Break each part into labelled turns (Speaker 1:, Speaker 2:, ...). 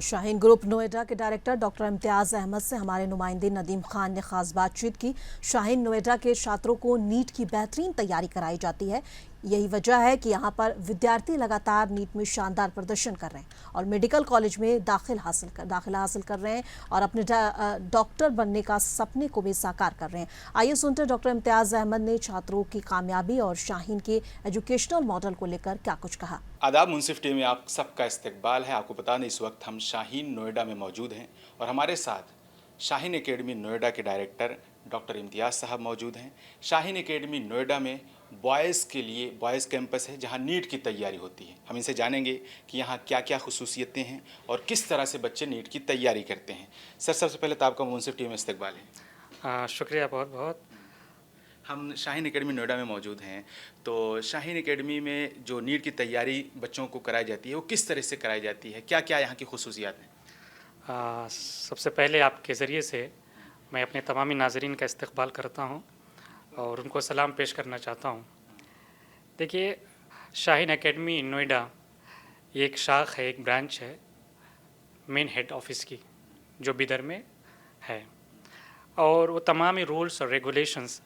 Speaker 1: Shaheen group Noida के director doctor Imtiaz Ahmad से हमारे नुमाइंदे नदीम खान ने खास बातचीत की। शाहीन नोएडा के छात्रों को नीट की बेहतरीन तैयारी कराई जाती है। यही वजह है कि यहाँ पर विद्यार्थी लगातार नीट में शानदार प्रदर्शन कर रहे हैं और मेडिकल कॉलेज में दाखिला हासिल कर रहे हैं और अपने डॉक्टर बनने का सपने को भी साकार कर रहे हैं। आइए सुनते हैं डॉक्टर इम्तियाज अहमद ने छात्रों की कामयाबी और शाहीन के एजुकेशनल मॉडल को लेकर क्या कुछ कहा।
Speaker 2: आदाब मुंसिफ टीवी में आप सबका इस्तकबाल है। आपको बता दें इस वक्त हम शाहीन नोएडा में मौजूद हैं और हमारे साथ शाहीन एकेडमी नोएडा के डायरेक्टर डॉक्टर इम्तियाज़ साहब मौजूद हैं। शाहीन एकेडमी नोएडा में बॉयज़ के लिए बॉयज़ कैंपस है जहां नीट की तैयारी होती है। हम इनसे जानेंगे कि यहाँ क्या क्या खुसूसियतें हैं और किस तरह से बच्चे नीट की तैयारी करते हैं। सर, सबसे पहले तो आपका मुंसिफ टीवी में इस्तकबाल है।
Speaker 3: शुक्रिया बहुत बहुत।
Speaker 2: हम शाहीन एकेडमी नोएडा में मौजूद हैं, तो शाहीन एकेडमी में जो नीट की तैयारी बच्चों को कराई जाती है वो किस तरह से कराई जाती है, क्या क्या यहाँ की खुसूसियात हैं?
Speaker 3: सबसे पहले आपके ज़रिए से मैं अपने तमामी नाज़रीन का इस्तकबाल करता हूँ और उनको सलाम पेश करना चाहता हूँ। देखिए, शाहीन एकेडमी नोएडा ये एक शाख है, एक ब्रांच है मेन हेड ऑफिस की जो बिदर में है, और वो तमामी रूल्स और रेगुलेशंस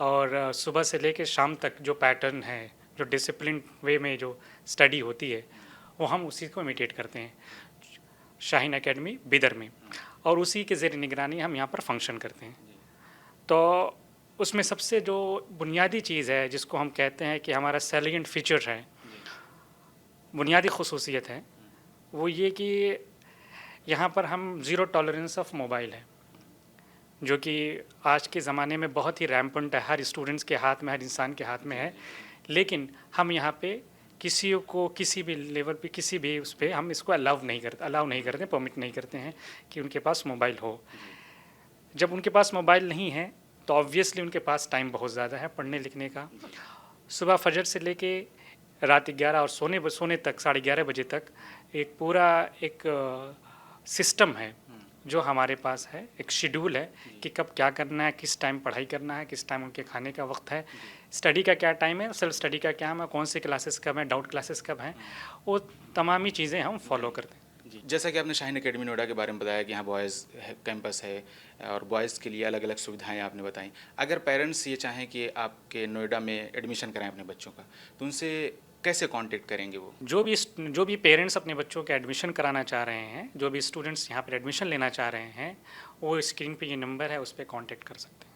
Speaker 3: और सुबह से लेकर शाम तक जो पैटर्न है, जो डिसिप्लिन वे में जो स्टडी होती है, वो हम उसी को इमिटेट करते हैं शाहीन एकेडमी बिदर में, और उसी के ज़ेर निगरानी हम यहाँ पर फंक्शन करते हैं। तो उसमें सबसे जो बुनियादी चीज़ है जिसको हम कहते हैं कि हमारा सैलिएंट फीचर है, बुनियादी खुसूसियत है, वो ये कि यहाँ पर हम ज़ीरो टॉलरेंस ऑफ मोबाइल है, जो कि आज के ज़माने में बहुत ही रैम्पेंट है, हर स्टूडेंट्स के हाथ में, हर इंसान के हाथ में है। लेकिन हम यहाँ पे किसी को किसी भी लेवल पे, किसी भी उस पर हम इसको अलाउ नहीं करते, परमिट नहीं करते हैं कि उनके पास मोबाइल हो। जब उनके पास मोबाइल नहीं है तो ऑब्वियसली उनके पास टाइम बहुत ज़्यादा है पढ़ने लिखने का। सुबह फजर से लेके रात 11 और सोने तक 11:30 बजे तक एक पूरा एक सिस्टम है जो हमारे पास है, एक शेड्यूल है कि कब क्या करना है, किस टाइम पढ़ाई करना है, किस टाइम उनके खाने का वक्त है, स्टडी का क्या टाइम है, सेल्फ स्टडी का क्या है, कौन सी क्लासेस कब हैं, डाउट क्लासेस कब हैं, वो तमामी चीज़ें हम फॉलो करते हैं।
Speaker 2: जी, जैसा कि आपने शाहीन एकेडमी नोएडा के बारे में बताया कि यहाँ बॉयज़ कैंपस है और बॉयज़ के लिए अलग अलग सुविधाएं आपने बताई। अगर पेरेंट्स ये चाहें कि आपके नोएडा में एडमिशन कराएं अपने बच्चों का, तो उनसे कैसे कांटेक्ट करेंगे? वो
Speaker 3: जो भी पेरेंट्स अपने बच्चों के एडमिशन कराना चाह रहे हैं, जो भी स्टूडेंट्स यहाँ पर एडमिशन लेना चाह रहे हैं, वो स्क्रीन पे ये नंबर है, उस पर कांटेक्ट कर सकते हैं।